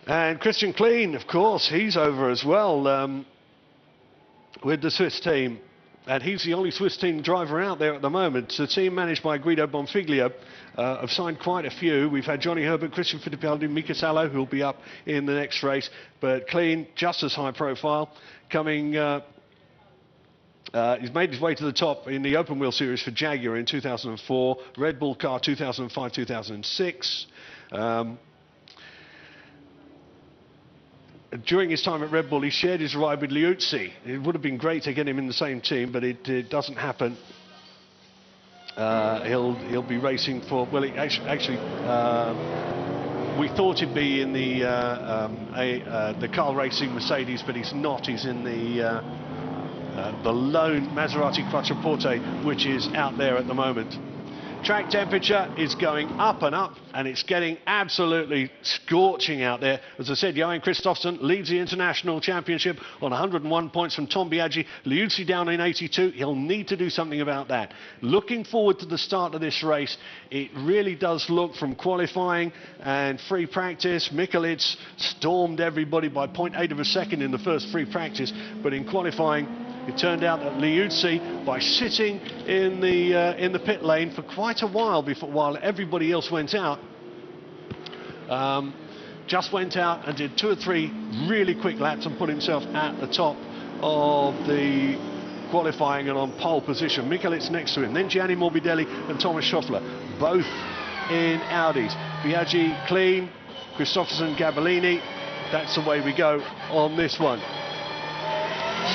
And Christian Klein, of course, he's over as well with the Swiss team. And he's the only Swiss team driver out there at the moment. The team managed by Guido Bonfiglio have signed quite a few. We've had Johnny Herbert, Christian Fittipaldi, Mika Salo, who'll be up in the next race. But Klein, just as high profile, coming... he's made his way to the top in the open wheel series for Jaguar in 2004, Red Bull car 2005, 2006. During his time at Red Bull, he shared his ride with Liuzzi. It would have been great to get him in the same team, but it doesn't happen. He'll be racing for, well, actually we thought he'd be in the car racing Mercedes, but he's not. He's in the lone Maserati Quattroporte, which is out there at the moment. Track temperature is going up and up, and it's getting absolutely scorching out there. As I said, Johan Kristoffersson leads the International Championship on 101 points from Tom Biaggi. Liuzzi down in 82. He'll need to do something about that. Looking forward to the start of this race. It really does look, from qualifying and free practice, Michelisz stormed everybody by 0.8 of a second in the first free practice, but in qualifying, it turned out that Liuzzi, by sitting in the pit lane for quite a while while everybody else went out, just went out and did 2 or 3 really quick laps and put himself at the top of the qualifying and on pole position. Michelisz next to him, then Gianni Morbidelli and Thomas Schoeffler, both in Audis. Biaggi, Klein, Kristoffersson, Gabellini. That's the way we go on this one.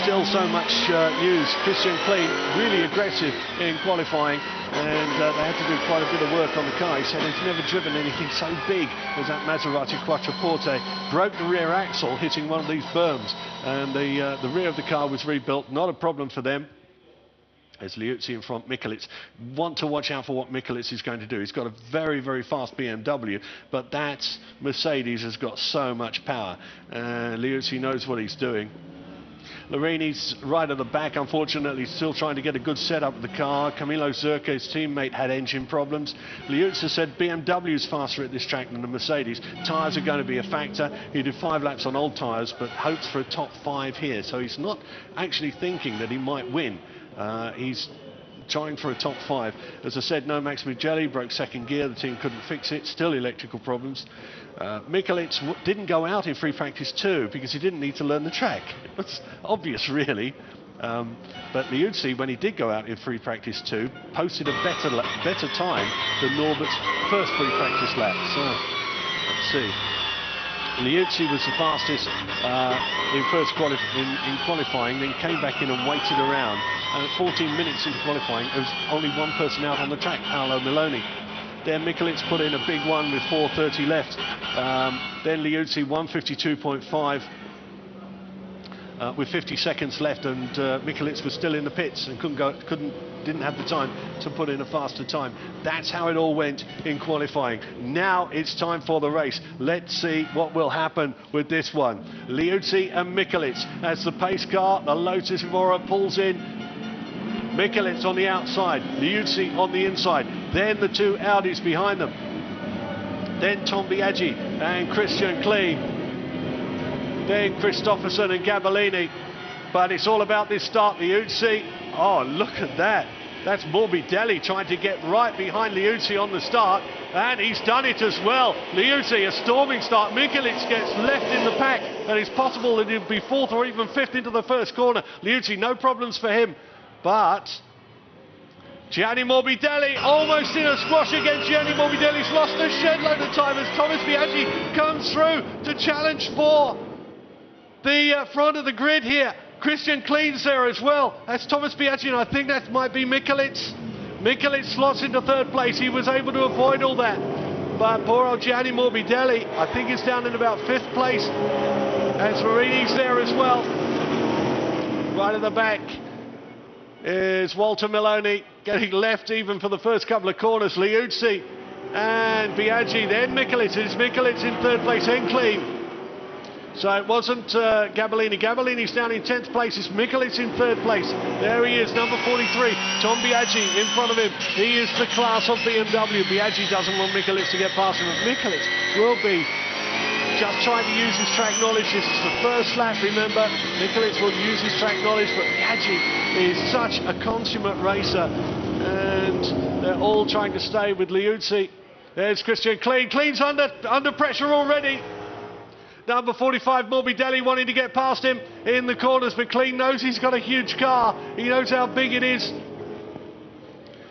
Still so much news. Christian Klein really aggressive in qualifying, and they had to do quite a bit of work on the car. He said he's never driven anything so big as that Maserati Quattroporte. Broke the rear axle hitting one of these berms, and the rear of the car was rebuilt. Not a problem for them. As Liuzzi in front, Michelisz. Want to watch out for what Michelisz is going to do. He's got a very, very fast BMW, but that Mercedes has got so much power. Liuzzi knows what he's doing. Lorini's right at the back, unfortunately, still trying to get a good setup of the car. Camilo Zerka, his teammate, had engine problems. Liuzzi said BMW's faster at this track than the Mercedes. Tyres are going to be a factor. He did 5 laps on old tyres, but hopes for a top 5 here. So he's not actually thinking that he might win. He's trying for a top 5. As I said, no Max Mugelli, broke second gear. The team couldn't fix it. Still electrical problems. Michelisz didn't go out in free practice 2 because he didn't need to learn the track. It's obvious, really. But Liuzzi, when he did go out in free practice 2, posted a better time than Norbert's first free practice lap. So, let's see. Liuzzi was the fastest in qualifying, then came back in and waited around. And at 14 minutes into qualifying, there was only one person out on the track, Paolo Miloni. Then Michelisz put in a big one with 4:30 left. Then Liuzzi 1:52.5 with 50 seconds left, and Michelisz was still in the pits and didn't have the time to put in a faster time. That's how it all went in qualifying. Now it's time for the race. Let's see what will happen with this one. Liuzzi and Michelisz as the pace car, the Lotus Evora, pulls in. Michelisz on the outside, Liuzzi on the inside, then the 2 Audis behind them, then Tom Biaggi and Christian Klein, then Kristoffersson and Gabellini. But it's all about this start. Liuzzi, oh, look at that. That's Morbidelli trying to get right behind Liuzzi on the start, and he's done it as well. Liuzzi, a storming start. Michelisz gets left in the pack, and it's possible that he'll be 4th or even 5th into the first corner. Liuzzi, no problems for him. But Gianni Morbidelli almost in a squash against Gianni Morbidelli's lost a shed load of time as Thomas Biaggi comes through to challenge for the front of the grid here. Christian Klein's there as well. That's Thomas Biaggi, and I think that might be Michelisz. Michelisz slots into 3rd place. He was able to avoid all that. But poor old Gianni Morbidelli, I think he's down in about 5th place. And Svarini's there as well. Right at the back is Walter Miloni, getting left even for the first couple of corners. Liuzzi and Biaggi, then Michelisz. It's Michelisz in 3rd place, then Klein. So it wasn't Gabellini. Gabellini's down in 10th place. It's Michelisz in 3rd place. There he is, number 43. Tom Biaggi in front of him. He is the class of BMW. Biaggi doesn't want Michelisz to get past him. Michelisz will be just trying to use his track knowledge. This is the first lap, remember. Michelisz will use his track knowledge, but Biaggi is such a consummate racer, and they're all trying to stay with Liuzzi. There's Christian Klein. Klein's under pressure already. Number 45, Morbidelli, wanting to get past him in the corners, but Klein knows he's got a huge car. He knows how big it is,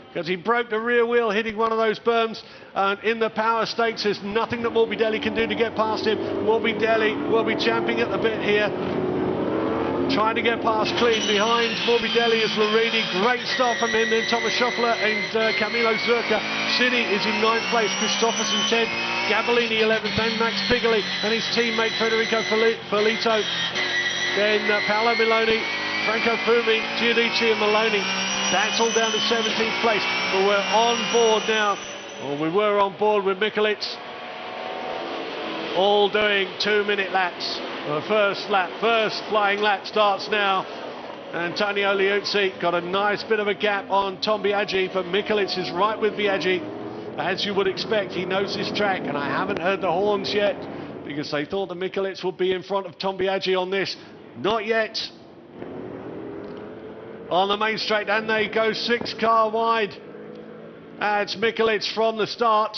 because he broke the rear wheel hitting one of those berms. And in the power stakes, there's nothing that Morbidelli can do to get past him. Morbidelli will be champing at the bit here, trying to get past Klein. Behind Morbidelli is Lorini. Great start from him. Then Thomas Schoeffler and Camilo Zerka. Cini is in 9th place. Christopherson 10th. Gabellini 11th. And Max Pigoli and his teammate Federico Felito. Then Paolo Miloni, Franco Fumi, Giudici and Maloney. That's all down to 17th place. But we're on board now. Or we were on board with Michelisz. All doing 2-minute laps. The first flying lap starts now. Antonio Liuzzi got a nice bit of a gap on Tom Biaggi, but Michelisz is right with Biaggi, as you would expect. He knows this track, and I haven't heard the horns yet, because they thought that Michelisz would be in front of Tom Biaggi on this. Not yet. On the main straight, and they go 6 car wide. That's Michelisz from the start.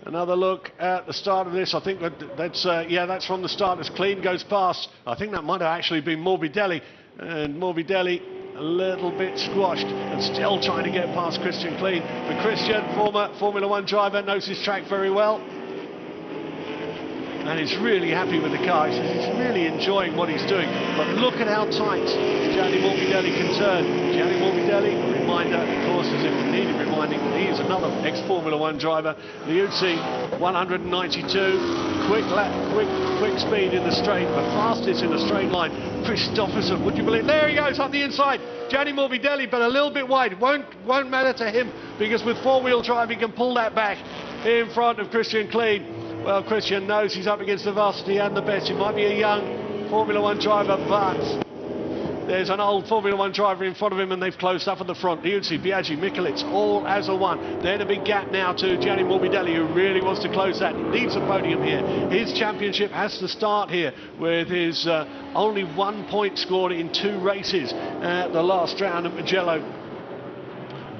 Another look at the start of this. I think that's from the start as Klein goes past. I think that might have actually been Morbidelli, and Morbidelli a little bit squashed and still trying to get past Christian Klein. But Christian, former Formula 1 driver, knows his track very well, and he's really happy with the car. He says he's really enjoying what he's doing. But look at how tight Gianni Morbidelli can turn. Gianni Morbidelli, a reminder, of course, as if it needed reminding, he is another ex-Formula 1 driver. Liuzzi, 192, quick speed in the straight, but fastest in the straight line. Christopherson, would you believe? There he goes up the inside. Gianni Morbidelli, but a little bit wide. Won't matter to him, because with four-wheel drive he can pull that back in front of Christian Klein. Well, Christian knows he's up against the varsity and the best. He might be a young Formula 1 driver, but there's an old Formula 1 driver in front of him, and they've closed up at the front. Liuzzi, Biaggi, Michelisz, all as a one. Then a big gap now to Gianni Morbidelli, who really wants to close that. He needs a podium here. His championship has to start here with his only 1 point scored in 2 races at the last round at Mugello.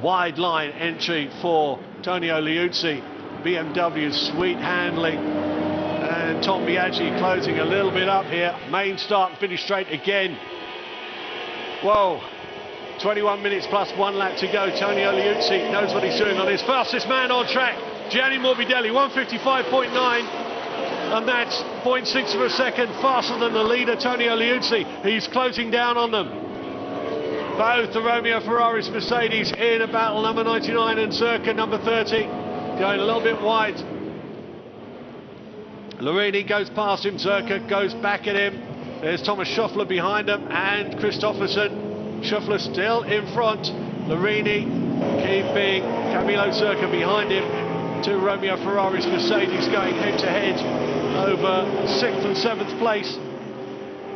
Wide line entry for Antonio Liuzzi. BMW, sweet handling, and Tom Biaggi closing a little bit up here. Main start and finish straight again. Whoa, 21 minutes plus 1 lap to go. Antonio Liuzzi knows what he's doing on his fastest man on track. Gianni Morbidelli, 155.9, and that's 0.6 of a second faster than the leader, Antonio Liuzzi. He's closing down on them. Both the Romeo Ferraris Mercedes in a battle, number 99 and Zerka, number 30. Going a little bit wide. Lorini goes past him, Zerka goes back at him. There's Thomas Schoeffler behind him and Christopherson. Schoeffler still in front. Lorini keeping Camilo Zerka behind him. 2 Romeo Ferraris Mercedes going head to head over 6th and 7th place.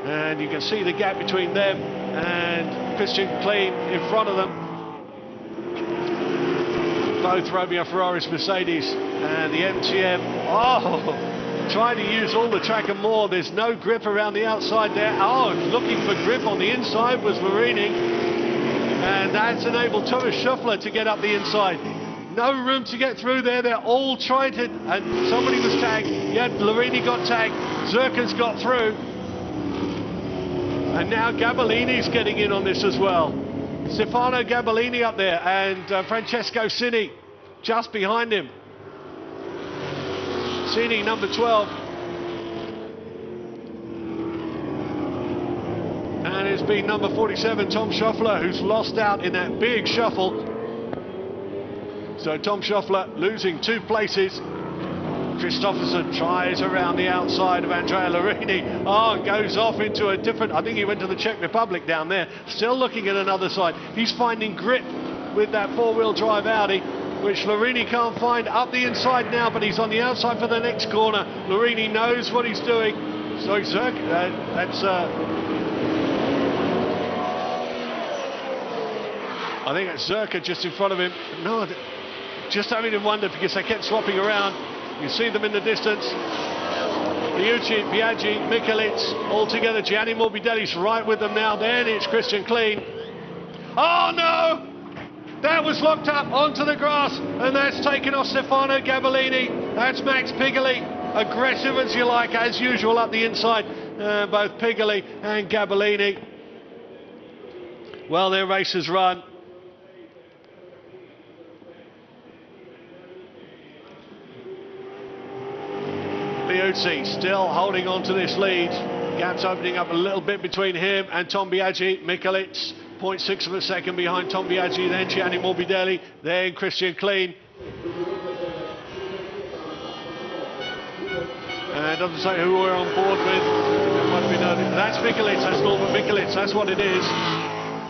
And you can see the gap between them and Christian Klein in front of them. Both Romeo Ferraris Mercedes and the MTM. Oh, trying to use all the track and more. There's no grip around the outside there. Oh, looking for grip on the inside was Lorini. And that's enabled Thomas Schoeffler to get up the inside. No room to get through there. They're all trying to, and somebody was tagged. Yeah, Lorini got tagged. Zerka's got through. And now Gabellini's getting in on this as well. Stefano Gabellini up there, and Francesco Cini just behind him. Cini, number 12. And it's been number 47, Tom Schoeffler, who's lost out in that big shuffle. So Tom Schoeffler losing 2 places. Christopherson tries around the outside of Andrea Lorini. Oh, goes off into a different, I think he went to the Czech Republic down there. Still looking at another side. He's finding grip with that 4-wheel drive Audi, which Lorini can't find. Up the inside now, but he's on the outside for the next corner. Lorini knows what he's doing. So Zerka, I think it's Zerka just in front of him. No, just having to wonder, because they kept swapping around. You see them in the distance. Liucci, Biaggi, Michelisz, all together. Gianni Morbidelli's right with them now. Then it's Christian Klein. Oh no! That was locked up onto the grass, and that's taken off Stefano Gabellini. That's Max Pigoli, aggressive as you like, as usual up the inside. Both Pigoli and Gabellini. Well, their race has run. Liuzzi still holding on to this lead. Gaps opening up a little bit between him and Tom Biaggi. Michelisz, 0.6 of a second behind Tom Biaggi, then Gianni Morbidelli, then Christian Klein. And doesn't say who we're on board with. That's Michelisz, that's Norbert Michelisz, that's what it is.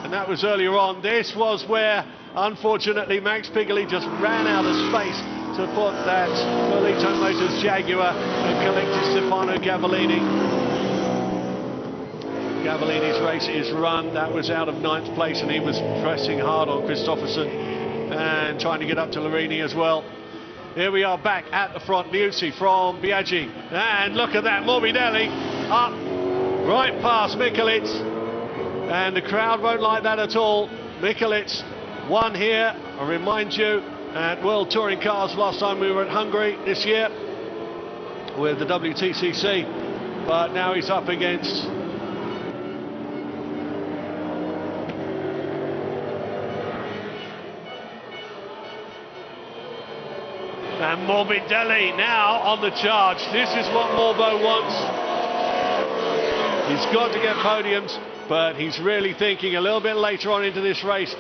And that was earlier on. This was where, unfortunately, Max Pigoli just ran out of space to put that Ferlito Motors Jaguar and collected Stefano Gabellini. Gabellini's race is run. That was out of 9th place, and he was pressing hard on Kristoffersson and trying to get up to Larini as well. Here we are back at the front. Liuzzi from Biaggi, and look at that, Morbidelli up right past Michelisz, and the crowd won't like that at all. Michelisz won here, I remind you, at World Touring Cars last time we were at Hungary this year with the WTCC, but now he's up against and Morbidelli now on the charge. This is what Morbo wants. He's got to get podiums, but he's really thinking a little bit later on into this race.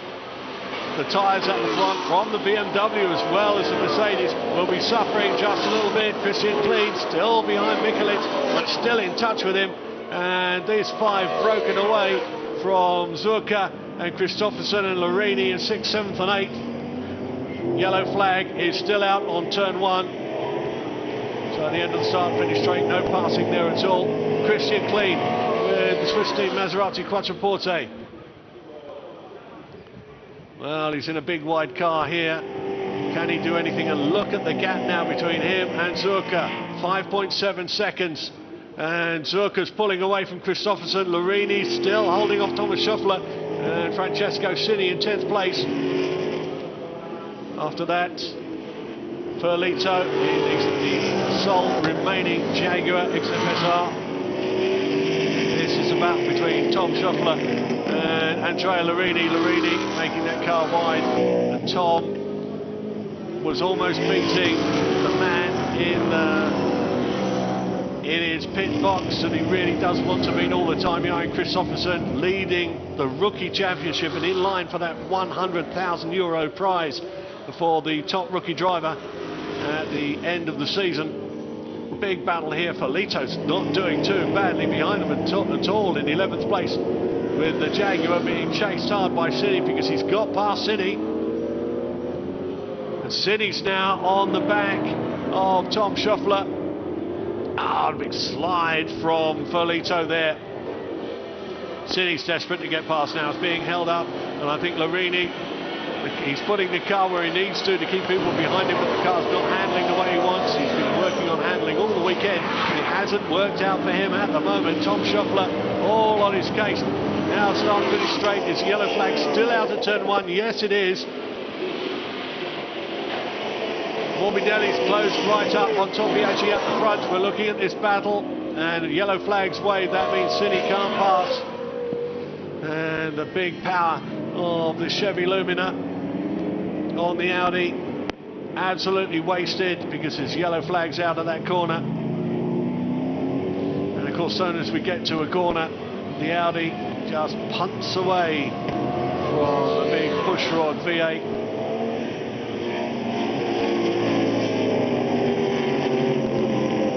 The tyres at the front from the BMW as well as the Mercedes will be suffering just a little bit. Christian Klein still behind Michelisz, but still in touch with him. And these 5 broken away from Zurka and Kristoffersson and Larini in 6th, 7th and 8th. Yellow flag is still out on turn 1. So at the end of the start-finish straight, no passing there at all. Christian Klein with the Swiss team Maserati Quattroporte. Well, he's in a big wide car here. Can he do anything? And look at the gap now between him and Zurka. 5.7 seconds. And Zurka's pulling away from Kristoffersson. Larini still holding off Thomas Scheffler. And Francesco Cini in 10th place. After that, Ferlito is the sole remaining Jaguar XFSR. This is a battle between Tom Scheffler and Andrea Larini. Larini making that car wide, and Tom was almost beating the man in his pit box, and he really does want to beat all the time. Behind Kristoffersson leading the rookie championship and in line for that €100,000 prize for the top rookie driver at the end of the season. Big battle here. Ferlito's not doing too badly behind him at all in 11th place, with the Jaguar being chased hard by Cini because he's got past Cini. And Cini's now on the back of Tom Scheffler. A big slide from Ferlito there. Cini's desperate to get past now. It's being held up, and I think Larini, he's putting the car where he needs to keep people behind him, but the car's not handling the way he wants. He's been working on handling all the weekend. It hasn't worked out for him at the moment. Tom Scheffler all on his case. Now start finish straight. Is yellow flag still out at turn 1? Yes, it is. Morbidelli's closed right up on Tom Biaggi at the front. We're looking at this battle, and yellow flags wave. That means Cini can't pass. And the big power of the Chevy Lumina on the Audi absolutely wasted because there's yellow flags out of that corner. And of course, as soon as we get to a corner, the Audi just punts away from the big pushrod V8.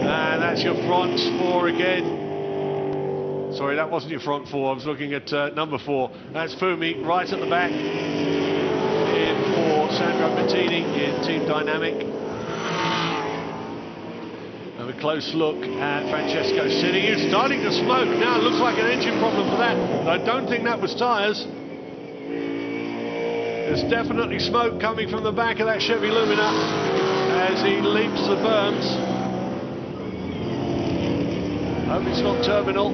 And that's your front 4 again. Sorry, that wasn't your front 4. I was looking at number 4. That's Fumi right at the back. In for Sandro Bettini in Team Dynamic. Have a close look at Francesco Cini. He's starting to smoke now. It looks like an engine problem for that, but I don't think that was tyres. There's definitely smoke coming from the back of that Chevy Lumina as he leaps across the berms. Hope it's not terminal.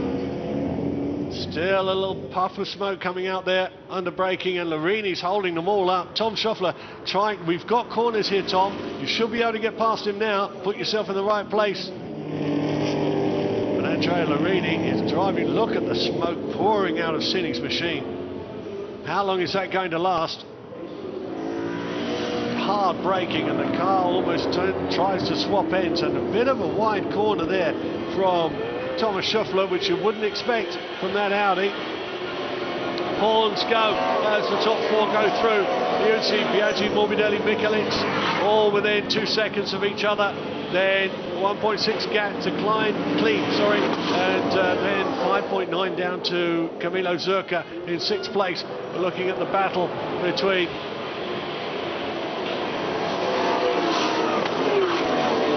Still a little puff of smoke coming out there under braking, and Larini's holding them all up. Tom Scheffler trying. We've got corners here, Tom. You should be able to get past him now. Put yourself in the right place. But Andrea Larini is driving. Look at the smoke pouring out of Sinny's machine. How long is that going to last? Hard braking, and the car almost tries to swap ends, and a bit of a wide corner there from Thomas Scheffler, which you wouldn't expect from that Audi. Horns go as the top four go through. Liuzzi, Biaggi, Morbidelli, Michelisz, all within 2 seconds of each other. Then 1.6 gap to clean, and then 5.9 down to Camilo Zerka in 6th place. We're looking at the battle between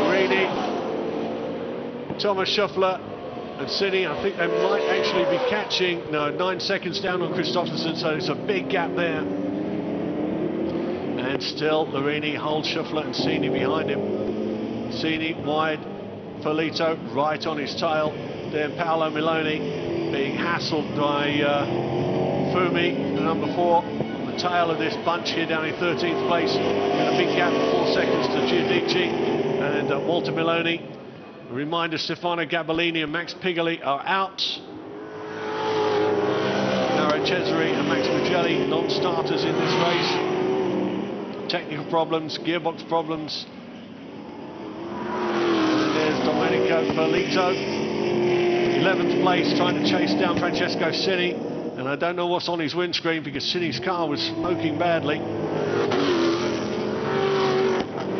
Marini, Thomas Scheffler and Sinny. I think they might actually be catching, no, 9 seconds down on Kristoffersen, so it's a big gap there. And still Larini holds Scheffler and Sinny behind him. Sinny wide, Polito right on his tail. Then Paolo Miloni being hassled by Fumi, the number 4, on the tail of this bunch here down in 13th place. And a big gap of 4 seconds to Giudici and Walter Miloni. A reminder, Stefano Gabellini and Max Pigoli are out. Mauro Cesare and Max Mugelli, non-starters in this race. Technical problems, gearbox problems. And there's Domenico Polito, 11th place, trying to chase down Francesco Sinny. And I don't know what's on his windscreen because Sinny's car was smoking badly.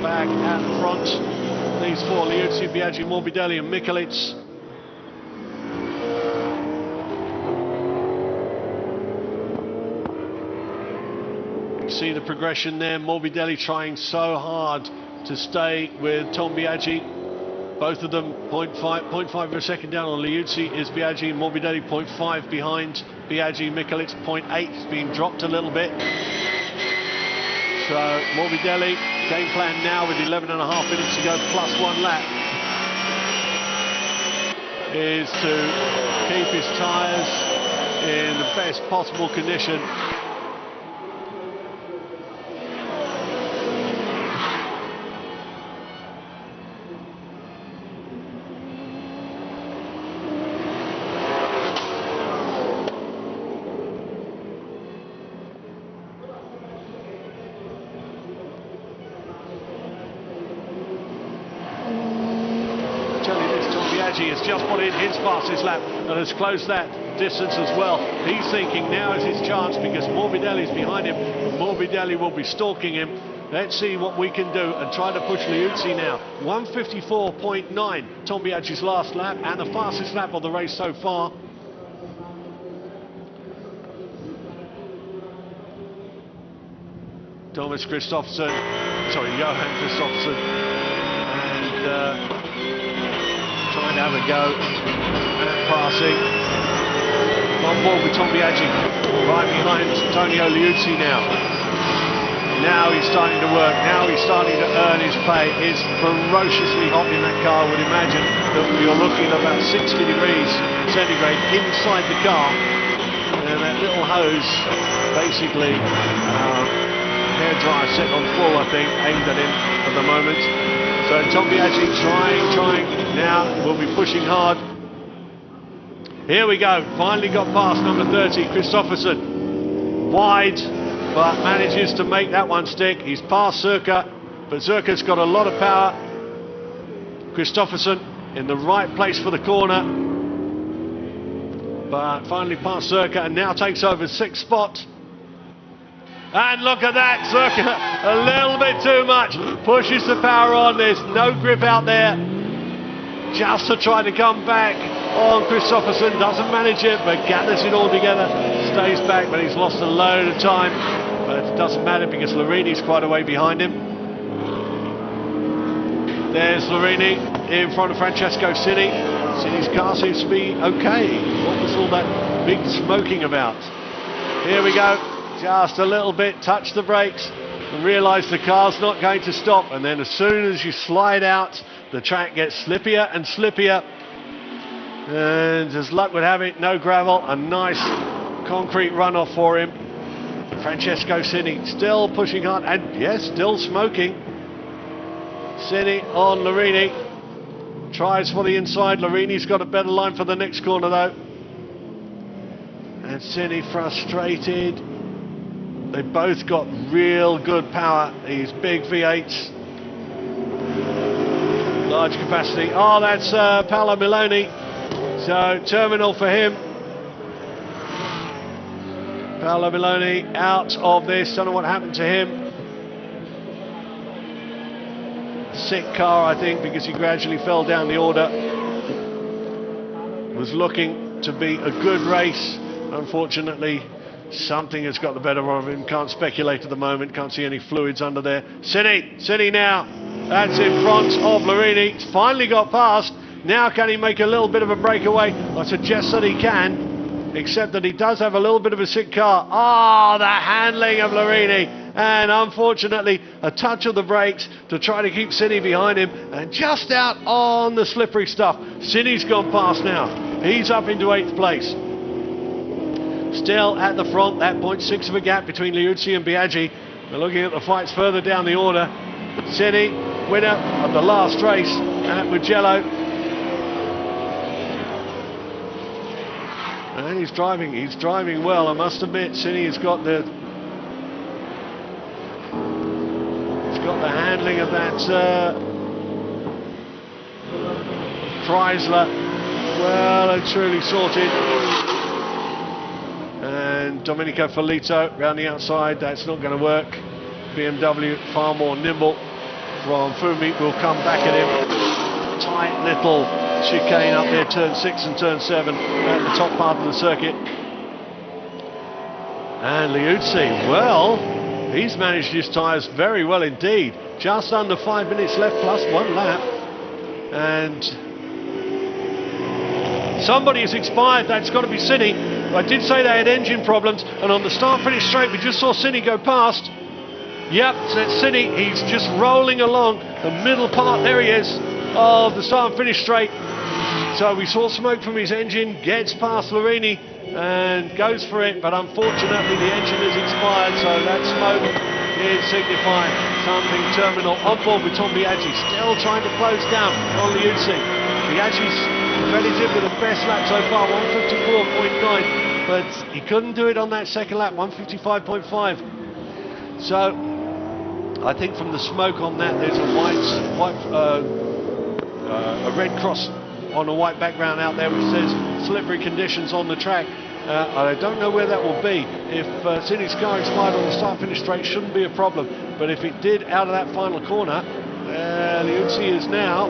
Back at the front. These four, Liuzzi, Biaggi, Morbidelli and Michelisz. See the progression there. Morbidelli trying so hard to stay with Tom Biaggi. Both of them 0.5 of a second down on Liuzzi is Biaggi. Morbidelli 0.5 behind Biaggi. Michelisz 0.8 has been dropped a little bit. So Morbidelli, game plan now with 11.5 minutes to go plus 1 lap, is to keep his tyres in the best possible condition. Has just put in his fastest lap and has closed that distance as well. He's thinking now is his chance because Morbidelli's behind him and Morbidelli will be stalking him. Let's see what we can do and try to push Liuzzi now. 1:54.9, Tom Biaggi's last lap and the fastest lap of the race so far. Johan Kristoffersen, and trying to have a go at passing. On board with Tom Biaggi, right behind Antonio Liuzzi now. Now he's starting to work, now he's starting to earn his pay. It's ferociously hot in that car. I would imagine that you're looking at about 60 degrees centigrade inside the car. And that little hose, basically, hairdryer set on full, I think, aimed at him at the moment. So Tom Biaggi trying, now will be pushing hard. Here we go, finally got past number 30, Kristoffersen. Wide, but manages to make that one stick. He's past Zerka, but Zerka's got a lot of power. Kristoffersen in the right place for the corner. But finally past Zerka and now takes over 6th spot. And look at that, Zerka, a little bit too much, pushes the power on, there's no grip out there, just to try to come back on Kristoffersen, doesn't manage it, but gathers it all together, stays back, but he's lost a load of time, but it doesn't matter because Larini's quite a way behind him. There's Larini in front of Francesco Sinny. Sinny's car seems to be okay. What was all that big smoking about? Here we go. Just a little bit, touch the brakes. and realise the car's not going to stop, and then as soon as you slide out, the track gets slippier and slippier, and as luck would have it, no gravel, a nice concrete runoff for him. Francesco Cini still pushing hard, and yes, still smoking. Cini on Larini, tries for the inside. Larini's got a better line for the next corner though, and Cini frustrated. They both got real good power, these big V8s, large capacity. Oh, that's Paolo Miloni, so terminal for him. Paolo Miloni out of this, don't know what happened to him. Sick car, I think, because he gradually fell down the order. Was looking to be a good race. Unfortunately, something has got the better of him. Can't speculate at the moment, can't see any fluids under there. Cini now, that's in front of Larini. He's finally got past. Now can he make a little bit of a breakaway? I suggest that he can, except that he does have a little bit of a sick car. Oh, the handling of Larini, and unfortunately a touch of the brakes to try to keep Cini behind him, and just out on the slippery stuff. Cini's gone past now. He's up into 8th place. Still at the front, that 0.6 of a gap between Liuzzi and Biaggi. We're looking at the fights further down the order. Cini, winner of the last race at Mugello. And he's driving well, I must admit. Cini has got the handling of that Chrysler well and truly sorted. And Domenico Filito round the outside, that's not going to work. BMW far more nimble from Fumi, will come back at him. Tight little chicane up there, turn 6 and turn 7 at the top part of the circuit. And Liuzzi, well, he's managed his tyres very well indeed. Just under 5 minutes left plus 1 lap. And somebody has expired, that's got to be Cini. I did say they had engine problems, and on the start-finish straight we just saw Cini go past. Yep, so that's Cini. He's just rolling along the middle part, there he is, of the start and finish straight. So we saw smoke from his engine, gets past Larini and goes for it, but unfortunately the engine has expired, so that smoke is signifying something terminal. On board with Tom Biaggi, still trying to close down on Liuzzi. Biaggi's credited with the best lap so far, 154.9, but he couldn't do it on that second lap, 155.5. So I think from the smoke on that, there's a red cross on a white background out there which says slippery conditions on the track. I don't know where that will be. If Cini's car expired on the start-finish straight, shouldn't be a problem. But if it did out of that final corner, Liuzzi is now.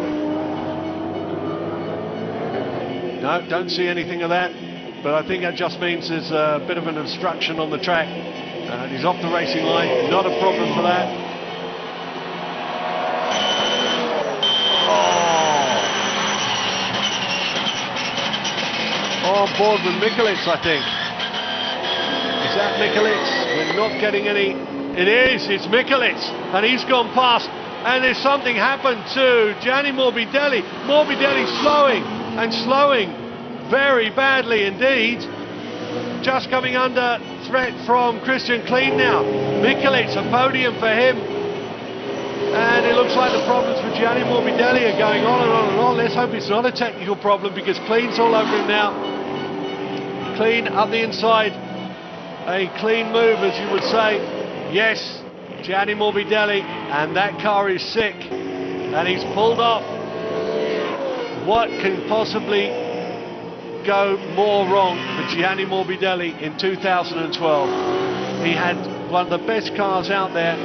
No, don't see anything of that. But I think that just means there's a bit of an obstruction on the track. He's off the racing line, not a problem for that. On board with Michelisz, I think. Is that Michelisz? We're not getting any. It is, it's Michelisz, and he's gone past, and there's something happened to Gianni Morbidelli. Morbidelli slowing very badly indeed. Just coming under threat from Christian Klein now. Michelisz, a podium for him. And it looks like the problems for Gianni Morbidelli are going on and on and on. Let's hope it's not a technical problem, because Klein's all over him now. Klein up the inside. A clean move, as you would say. Yes, Gianni Morbidelli, and that car is sick. And he's pulled off. What can possibly go more wrong for Gianni Morbidelli in 2012? He had one of the best cars out there.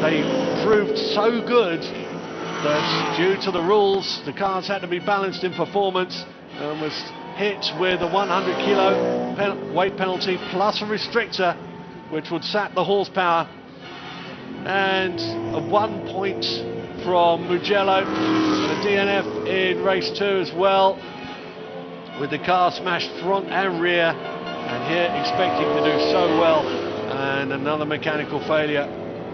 They proved so good that due to the rules, the cars had to be balanced in performance, and was hit with a 100 kilo weight penalty plus a restrictor, which would sap the horsepower, and a 1 point from Mugello, and a DNF in race 2 as well, with the car smashed front and rear, and here expecting to do so well, and another mechanical failure.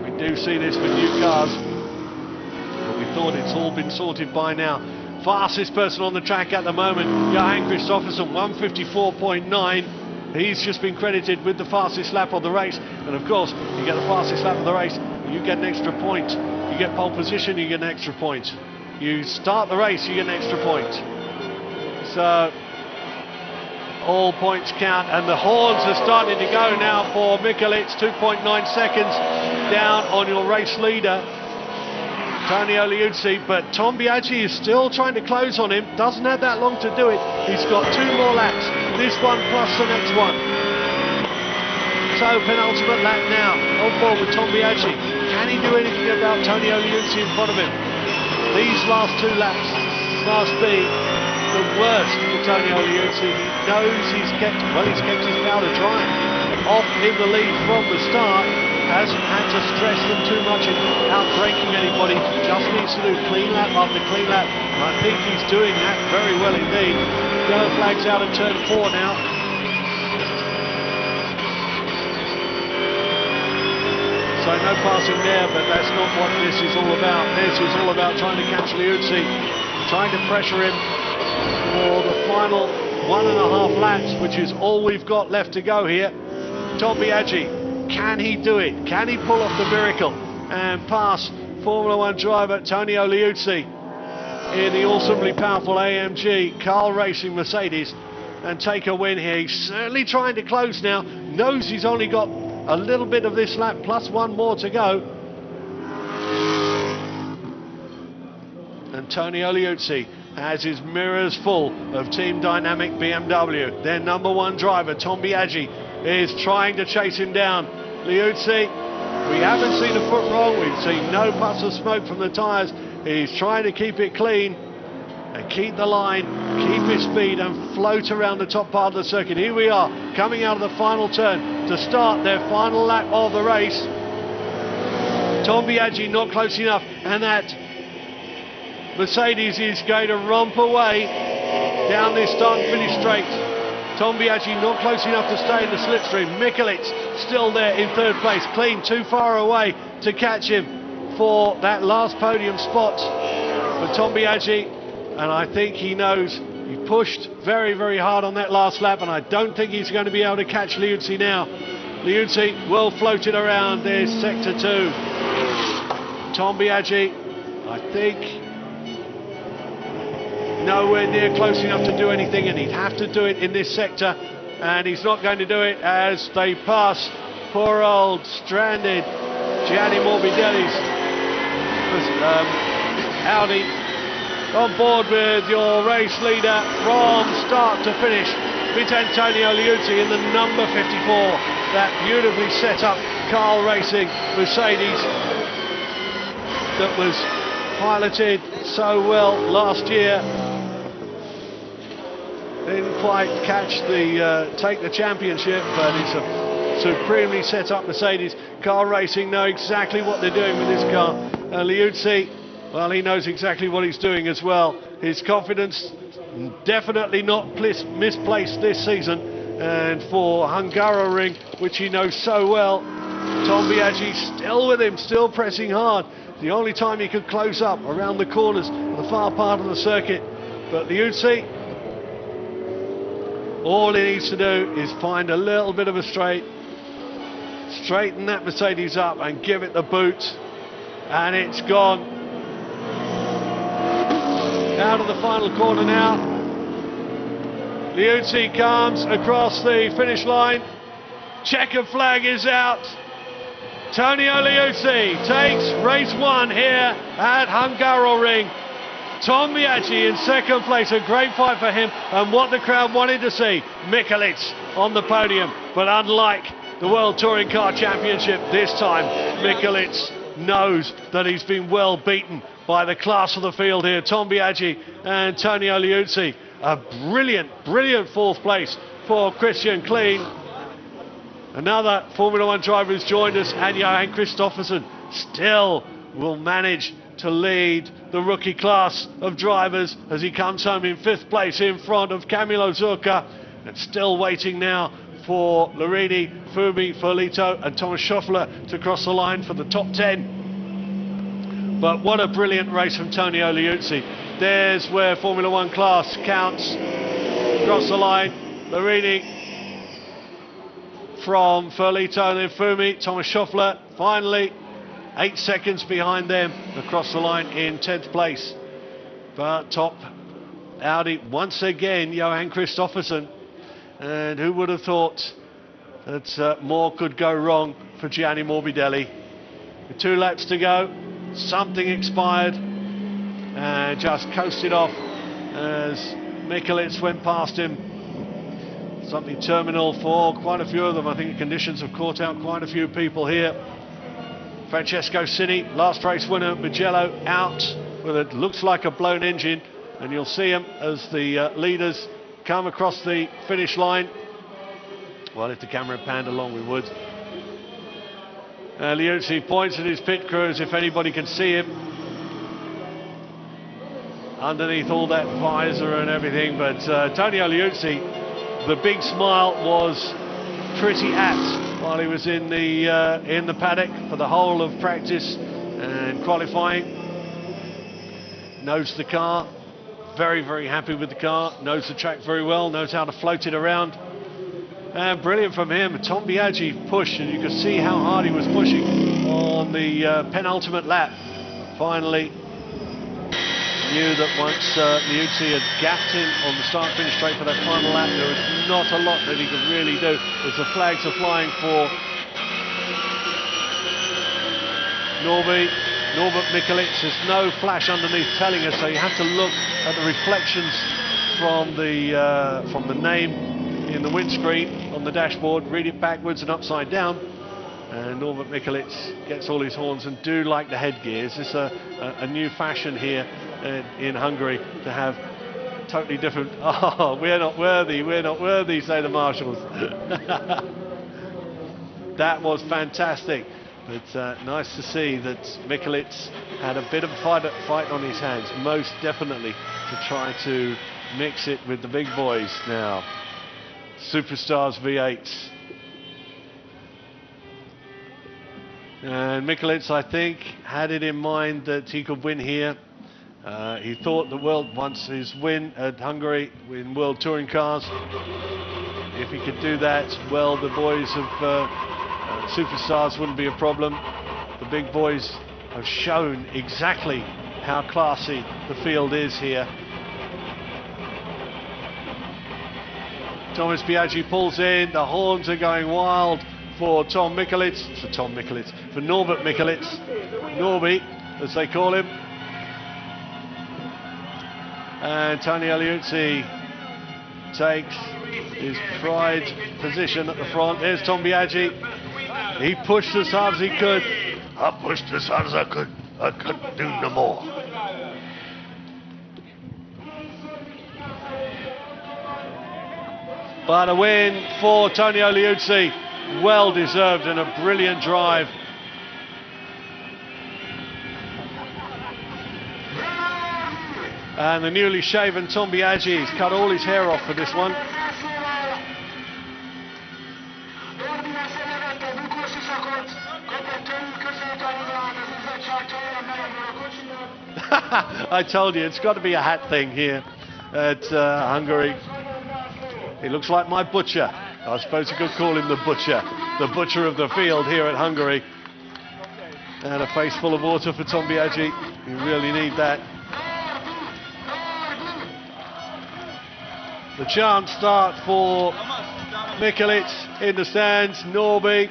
We do see this with new cars, but we thought it's all been sorted by now. Fastest person on the track at the moment, Johan Kristoffersen, 154.9. He's just been credited with the fastest lap of the race, and of course, you get the fastest lap of the race, you get an extra point. You get pole position, you get an extra point. You start the race, you get an extra point. So all points count, and the horns are starting to go now for Michelisz. 2.9 seconds down on your race leader, Tony Liuzzi, but Tom Biaggi is still trying to close on him. Doesn't have that long to do it. He's got 2 more laps, this one plus the next one. So penultimate lap now, on board with Tom Biaggi. Can he do anything about Tony Liuzzi in front of him? These last 2 laps must be the worst for Tony Liuzzi. He knows he's kept his powder dry. Off in the lead from the start, hasn't had to stress them too much in outbreaking anybody. Just needs to do clean lap after clean lap, and I think he's doing that very well indeed. Yellow flags out of turn 4 now. So no passing there, but that's not what this is all about. This is all about trying to catch Liuzzi, trying to pressure him for the final 1.5 laps, which is all we've got left to go here. Tom Biaggi, can he do it? Can he pull off the miracle and pass Formula 1 driver Tony Liuzzi in the awesomely powerful AMG Carl Racing Mercedes and take a win here? He's certainly trying to close now, knows he's only got a little bit of this lap plus 1 more to go. And Tony Liuzzi has his mirrors full of Team Dynamic BMW. Their number 1 driver, Tom Biaggi, is trying to chase him down. Liuzzi, we haven't seen a foot wrong, we've seen no puffs of smoke from the tyres. He's trying to keep it clean and keep the line, keep his speed and float around the top part of the circuit. Here we are, coming out of the final turn to start their final lap of the race. Tom Biaggi not close enough, and that Mercedes is going to romp away down this start and finish straight. Tom Biaggi not close enough to stay in the slipstream. Michelisz still there in 3rd place, clean, too far away to catch him for that last podium spot for Tom Biaggi, and I think he knows he pushed very, very hard on that last lap, and I don't think he's going to be able to catch Liuzzi now. Liuzzi well floated around. There's sector 2. Tom Biaggi, I think, nowhere near close enough to do anything, and he'd have to do it in this sector, and he's not going to do it as they pass poor old stranded Gianni Morbidelli's Audi. On board with your race leader from start to finish, Antonio Liuzzi in the number 54, that beautifully set up Carl Racing Mercedes that was piloted so well last year. Didn't quite catch the take the championship, but it's a supremely set up Mercedes. Carl Racing know exactly what they're doing with this car. Liuzzi, well, he knows exactly what he's doing as well. His confidence definitely not misplaced this season, and for Hungaroring, which he knows so well, Tom Biaggi still with him, still pressing hard. The only time he could close up around the corners of the far part of the circuit. But Liuzzi, all he needs to do is find a little bit of a straighten that Mercedes up and give it the boot, and it's gone. Out of the final corner now. Liuzzi comes across the finish line. Checkered flag is out. Tony Liuzzi takes race 1 here at Hungaroring. Tom Biaggi in 2nd place, a great fight for him, and what the crowd wanted to see, Michelisz on the podium. But unlike the World Touring Car Championship this time, Michelisz knows that he's been well beaten by the class of the field here. Tom Biaggi and Tony Liuzzi, a brilliant 4th place for Christian Klein. Another Formula 1 driver who's joined us, and Johan Kristoffersen still will manage to lead the rookie class of drivers as he comes home in 5th place in front of Camilo Zurka, and still waiting now for Larini, Fumi, Ferlito and Thomas Schoeffler to cross the line for the top 10. But what a brilliant race from Tonio Liuzzi. There's where Formula One class counts. Cross the line, Larini from Ferlito and then Fumi, Thomas Schoeffler finally 8 seconds behind them across the line in 10th place. But top Audi once again, Johan Kristoffersen. And who would have thought that more could go wrong for Gianni Morbidelli. With 2 laps to go, something expired and just coasted off as Michelisz went past him. Something terminal for quite a few of them. I think the conditions have caught out quite a few people here. Francesco Cini, last race winner, Mugello out with it looks like a blown engine, and you'll see him as the leaders come across the finish line. Well, if the camera panned along, we would. Liuzzi points at his pit crew as if anybody can see him underneath all that visor and everything. But Tonio Liuzzi, the big smile was pretty apt while he was in the paddock for the whole of practice and qualifying. Knows the car, very, very happy with the car, knows the track very well, knows how to float it around. And brilliant from him. Tom Biaggi pushed, and you could see how hard he was pushing on the penultimate lap. Finally knew that once Liuzzi had gapped him on the start-finish straight for that final lap, there was not a lot that he could really do as the flags are flying for Norbert Michelisz. There's no flash underneath telling us, so you have to look at the reflections from the name in the windscreen on the dashboard, read it backwards and upside down. And Norbert Michelisz gets all his horns, and do like the headgear. Is this a new fashion here in Hungary to have totally different? Oh, we're not worthy, say the marshals. That was fantastic. But nice to see that Michelisz had a bit of a fight on his hands, most definitely, to try to mix it with the big boys now. Superstars V8s. And Michelisz, I think, had it in mind that he could win here. He thought the world, once his win at Hungary in World Touring Cars, if he could do that, well, the boys of Superstars wouldn't be a problem. The big boys have shown exactly how classy the field is here. Thomas Biaggi pulls in, the horns are going wild for for Norbert Michelisz, Norby, as they call him. And Tonio Liuzzi takes his pride position at the front. There's Tom Biaggi. He pushed as hard as he could. I pushed as hard as I could. I couldn't do no more. But a win for Tonio Liuzzi, well deserved and a brilliant drive. And the newly shaven Tom Biaggi has cut all his hair off for this one. I told you, it's got to be a hat thing here at Hungary. He looks like my butcher. I suppose you could call him the butcher of the field here at Hungary. And a face full of water for Tom Biaggi. You really need that. The chance start for Michelisz in the stands. Norby.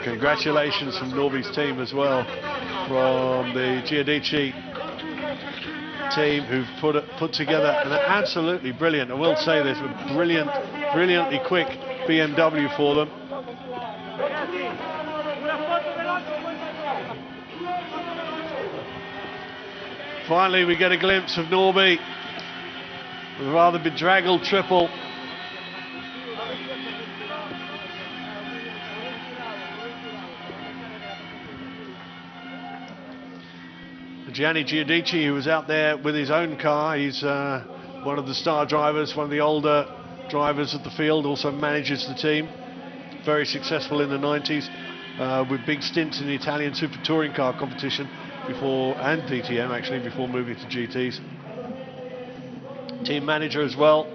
Congratulations from Norby's team as well, from the Giudici team, who've put together an absolutely brilliant, I will say this, a brilliantly quick BMW for them. Finally we get a glimpse of Norby with a rather bedraggled triple. Gianni Giudici, who was out there with his own car. He's one of the star drivers, one of the older drivers of the field, also manages the team. Very successful in the 90s, with big stints in the Italian Super Touring Car competition before, and DTM actually, before moving to GTs. Team manager as well.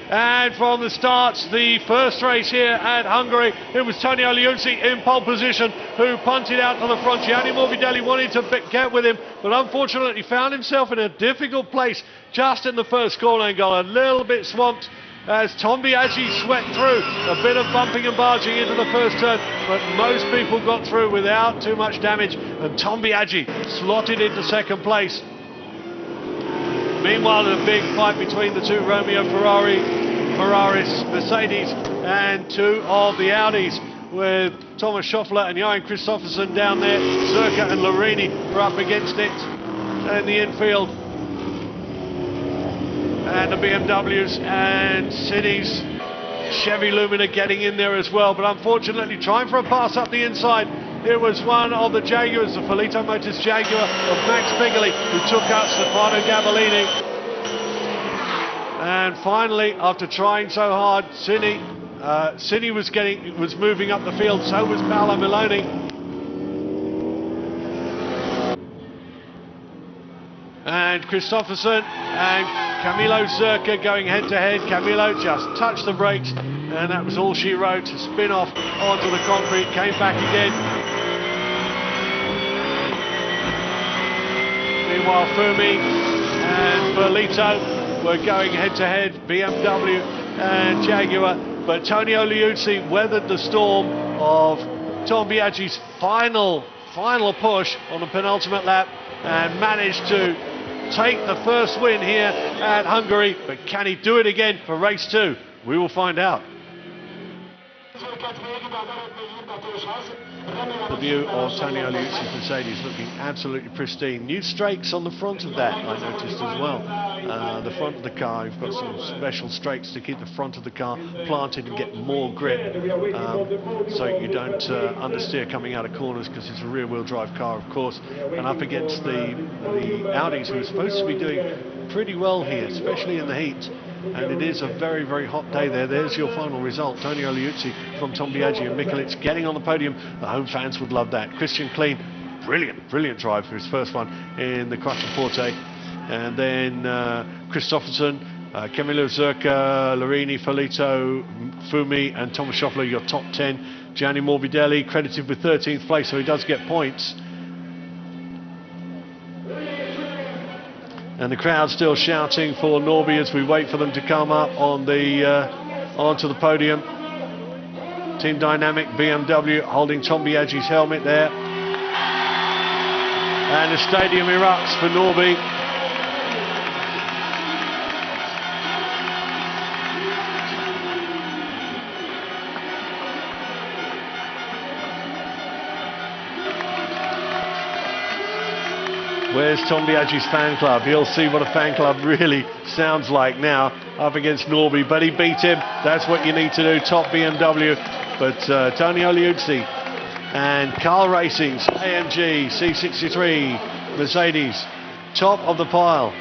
And from the starts, the first race here at Hungary, it was Tonio Liuzzi in pole position who punted out to the front. Gianni Morbidelli wanted to get with him, but unfortunately found himself in a difficult place just in the first corner and got a little bit swamped as Tom Biaggi swept through. A bit of bumping and barging into the first turn, but most people got through without too much damage, and Tom Biaggi slotted into second place. Meanwhile, a big fight between the two Romeo Ferraris, Mercedes, and two of the Audis, with Thomas Schoeffler and Johan Kristoffersen down there. Zerka and Lorini were up against it in the infield. And the BMWs and City's Chevy Lumina getting in there as well, but unfortunately trying for a pass up the inside. It was one of the Jaguars, the Felito Motors Jaguar of Max Bigley, who took out Stefano Gabellini. And finally, after trying so hard, Cini was moving up the field, so was Paolo Miloni. And Kristoffersen and Camilo Zerka going head to head. Camilo just touched the brakes, and that was all she wrote. To spin off onto the concrete, came back again. Meanwhile, Fumi and Berlito were going head to head, BMW and Jaguar, but Tonio Liuzzi weathered the storm of Tom Biaggi's final push on the penultimate lap and managed to take the first win here at Hungary. But can he do it again for race 2? We will find out. The view of Tonio Liuzzi's Mercedes looking absolutely pristine. New strakes on the front of that, I noticed as well. The front of the car, you've got some special strakes to keep the front of the car planted and get more grip, so you don't understeer coming out of corners, because it's a rear-wheel drive car, of course. And up against the Audis, who are supposed to be doing pretty well here, especially in the heat. And it is a very, very hot day there. There's your final result. Tonio Liuzzi from Tom Biaggi and Michelisz getting on the podium. The home fans would love that. Christian Klein, brilliant drive for his first one in the Quattroporte. And then Kristoffersen, Camilo Zerka, Lorini, Felito, Fumi and Thomas Schoeffler, your top 10. Gianni Morbidelli credited with 13th place, so he does get points. And the crowd still shouting for Norby as we wait for them to come up on the onto the podium. Team Dynamic BMW holding Tom Biaggi's helmet there. And the stadium erupts for Norby. Where's Tom Biaggi's fan club? He'll see what a fan club really sounds like now up against Norby, but he beat him. That's what you need to do, top BMW. But Tonio Liuzzi and Carl Racing's AMG C63 Mercedes, top of the pile.